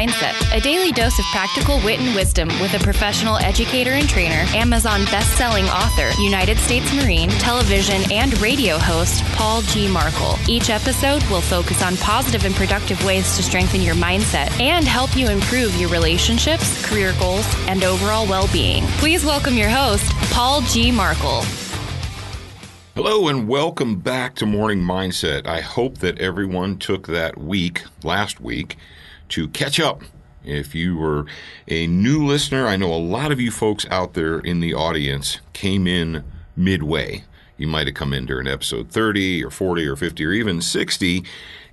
Mindset, a daily dose of practical wit and wisdom with a professional educator and trainer, Amazon best-selling author, United States Marine, television and radio host, Paul G. Markle. Each episode will focus on positive and productive ways to strengthen your mindset and help you improve your relationships, career goals, and overall well-being. Please welcome your host, Paul G. Markle. Hello and welcome back to Morning Mindset. I hope that everyone took that last week, to catch up. If you were a new listener, I know a lot of you folks out there in the audience came in midway. You might have come in during episode 30 or 40 or 50 or even 60,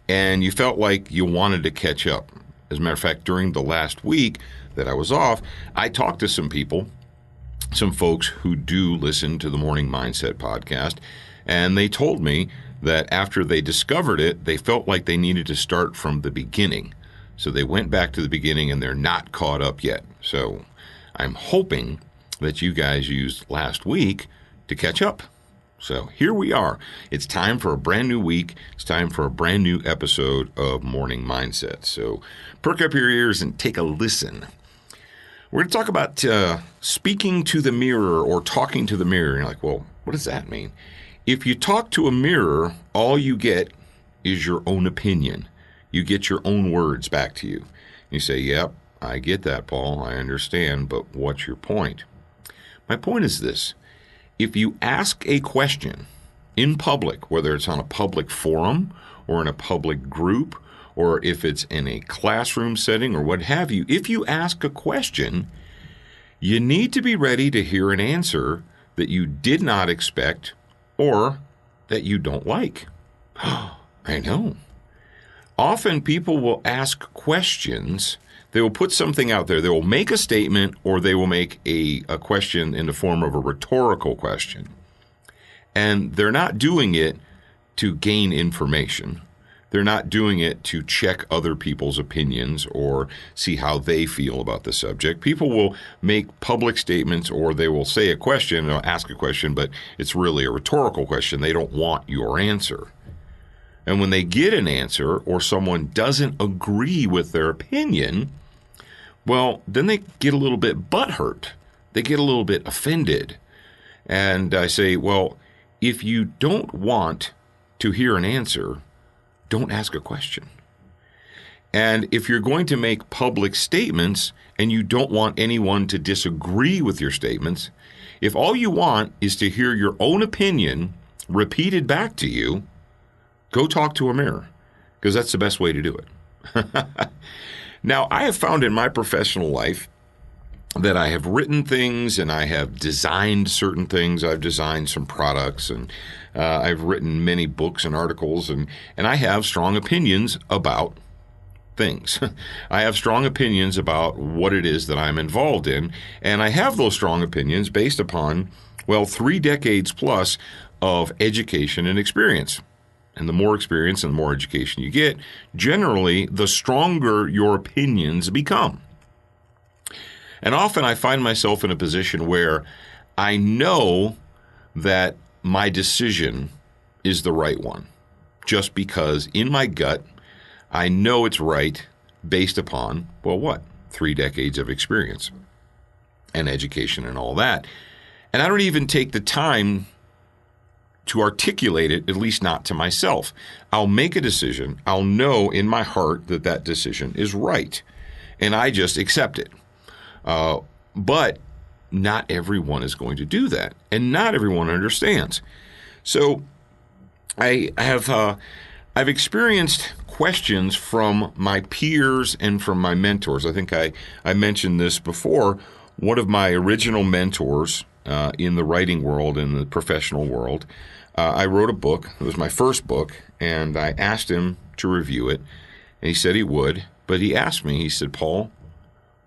and you felt like you wanted to catch up. As a matter of fact, during the last week that I was off, I talked to some people, some folks who do listen to the Morning Mindset podcast, and they told me that after they discovered it, they felt like they needed to start from the beginning. So they went back to the beginning and they're not caught up yet. So I'm hoping that you guys used last week to catch up. So here we are. It's time for a brand new week. It's time for a brand new episode of Morning Mindset. So perk up your ears and take a listen. We're going to talk about speaking to the mirror or talking to the mirror. And you're like, well, what does that mean? If you talk to a mirror, all you get is your own opinion. You get your own words back to you. You say, yep, I get that, Paul. I understand, but what's your point? My point is this. If you ask a question in public, whether it's on a public forum or in a public group, or if it's in a classroom setting or what have you, if you ask a question, you need to be ready to hear an answer that you did not expect or that you don't like. I know. Often people will ask questions. They will put something out there. They will make a statement or they will make a question in the form of a rhetorical question. And they're not doing it to gain information. They're not doing it to check other people's opinions or see how they feel about the subject. People will make public statements or they will say a question or ask a question, but it's really a rhetorical question. They don't want your answer. And when they get an answer or someone doesn't agree with their opinion, well, then they get a little bit butthurt. They get a little bit offended. And I say, well, if you don't want to hear an answer, don't ask a question. And if you're going to make public statements and you don't want anyone to disagree with your statements, if all you want is to hear your own opinion repeated back to you, go talk to a mirror, because that's the best way to do it. Now, I have found in my professional life that I have written things and I have designed certain things. I've designed some products and I've written many books and articles, and I have strong opinions about things. I have strong opinions about what it is that I'm involved in, and I have those strong opinions based upon, 3 decades plus of education and experience. And the more experience and the more education you get, generally, the stronger your opinions become. And often I find myself in a position where I know that my decision is the right one, just because in my gut, I know it's right based upon, 3 decades of experience and education and all that. And I don't even take the time to articulate it, at least not to myself. I'll make a decision. I'll know in my heart that that decision is right, and I just accept it. But not everyone is going to do that, and not everyone understands. So I've experienced questions from my peers and from my mentors. I think I mentioned this before. One of my original mentors in the writing world, in the professional world, I wrote a book. It was my first book, and I asked him to review it, and he said he would. But he asked me, he said, Paul,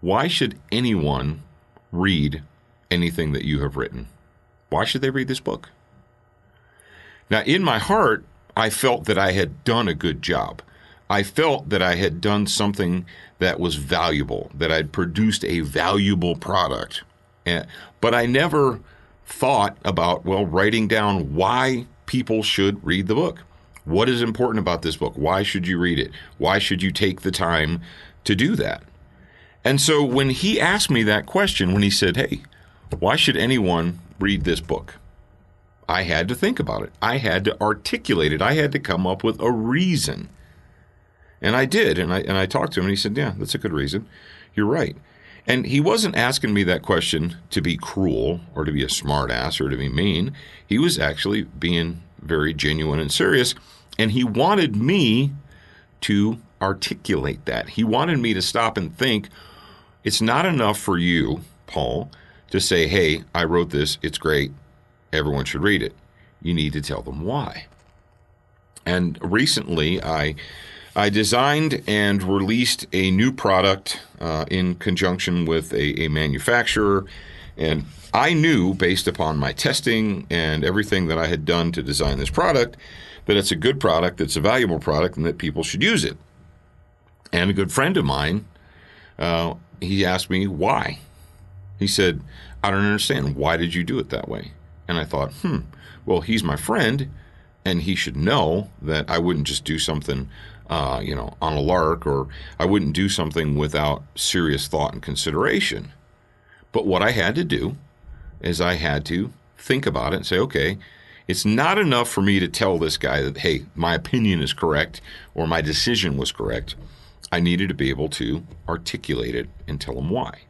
why should anyone read anything that you have written? Why should they read this book? Now, in my heart, I felt that I had done a good job. I felt that I had done something that was valuable, that I'd produced a valuable product. But I never thought about, writing down why people should read the book. What is important about this book? Why should you read it? Why should you take the time to do that? And so when he asked me that question, when he said, hey, why should anyone read this book? I had to think about it. I had to articulate it. I had to come up with a reason. And I did. And I talked to him and he said, yeah, that's a good reason. You're right. And he wasn't asking me that question to be cruel or to be a smartass or to be mean. He was actually being very genuine and serious. And he wanted me to articulate that. He wanted me to stop and think, it's not enough for you, Paul, to say, hey, I wrote this, it's great, everyone should read it. You need to tell them why. And recently, I designed and released a new product in conjunction with a manufacturer. And I knew, based upon my testing and everything that I had done to design this product, that it's a good product, it's a valuable product, and that people should use it. And a good friend of mine, he asked me why. He said, I don't understand. Why did you do it that way? And I thought, well, he's my friend, and he should know that I wouldn't just do something, on a lark, or I wouldn't do something without serious thought and consideration. But what I had to do is I had to think about it and say, okay, it's not enough for me to tell this guy that, hey, my opinion is correct or my decision was correct. I needed to be able to articulate it and tell him why.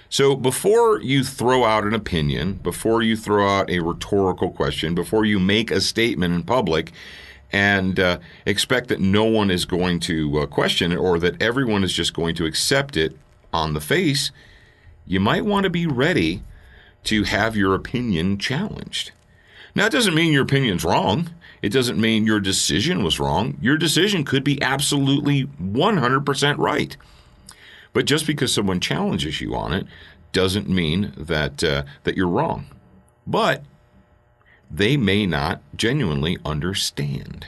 So before you throw out an opinion, before you throw out a rhetorical question, before you make a statement in public and expect that no one is going to question it or that everyone is just going to accept it on the face, you might want to be ready to have your opinion challenged. Now, it doesn't mean your opinion's wrong. It doesn't mean your decision was wrong. Your decision could be absolutely 100% right. But just because someone challenges you on it doesn't mean that that you're wrong. But they may not genuinely understand.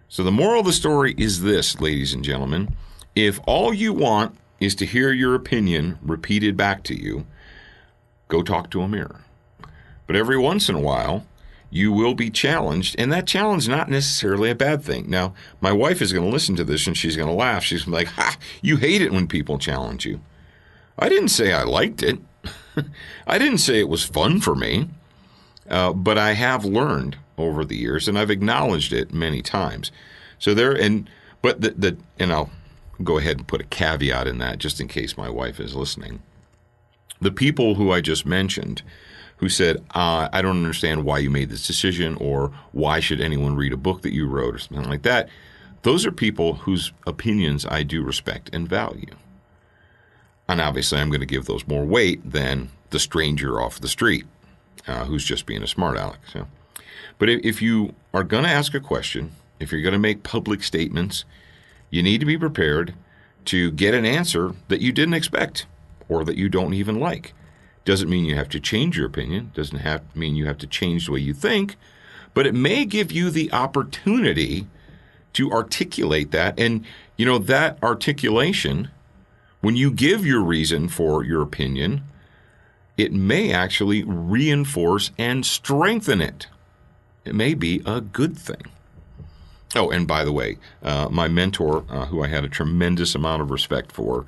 So the moral of the story is this, ladies and gentlemen. If all you want is to hear your opinion repeated back to you, go talk to a mirror. But every once in a while, you will be challenged, and that challenge is not necessarily a bad thing. Now, my wife is going to listen to this, and she's going to laugh. She's going to be like, ha, you hate it when people challenge you. I didn't say I liked it. I didn't say it was fun for me, but I have learned over the years, and I've acknowledged it many times. So there, and I'll go ahead and put a caveat in that just in case my wife is listening. The people who I just mentioned who said, I don't understand why you made this decision, or why should anyone read a book that you wrote, or something like that, those are people whose opinions I do respect and value. And obviously I'm going to give those more weight than the stranger off the street who's just being a smart aleck. So. But if you are going to ask a question, if you're going to make public statements, you need to be prepared to get an answer that you didn't expect or that you don't even like. Doesn't mean you have to change your opinion. Doesn't mean you have to change the way you think. But it may give you the opportunity to articulate that. And, that articulation, when you give your reason for your opinion, it may actually reinforce and strengthen it. It may be a good thing. Oh, and by the way, my mentor, who I had a tremendous amount of respect for,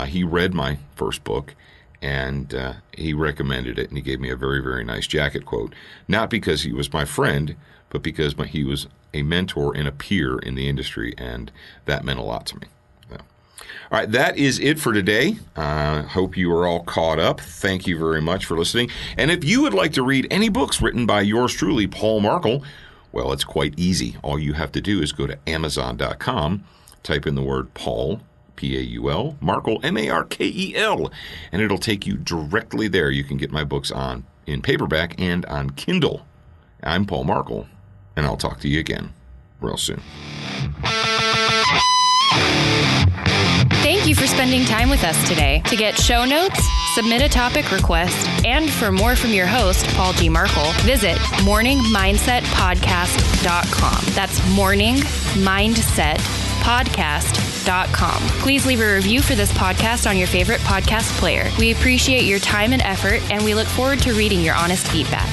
he read my first book. And he recommended it, and he gave me a very, very nice jacket quote. Not because he was my friend, but because he was a mentor and a peer in the industry, and that meant a lot to me. So. All right, that is it for today. Hope you are all caught up. Thank you very much for listening. And if you would like to read any books written by yours truly, Paul Markel, well, it's quite easy. All you have to do is go to Amazon.com, type in the word Paul, P-A-U-L, Markel, M-A-R-K-E-L, and it'll take you directly there. You can get my books in paperback and on Kindle. I'm Paul Markel, and I'll talk to you again real soon. Thank you for spending time with us today. To get show notes, submit a topic request, and for more from your host, Paul G. Markel, visit morningmindsetpodcast.com. That's morningmindsetpodcast.com. Please leave a review for this podcast on your favorite podcast player. We appreciate your time and effort, and we look forward to reading your honest feedback.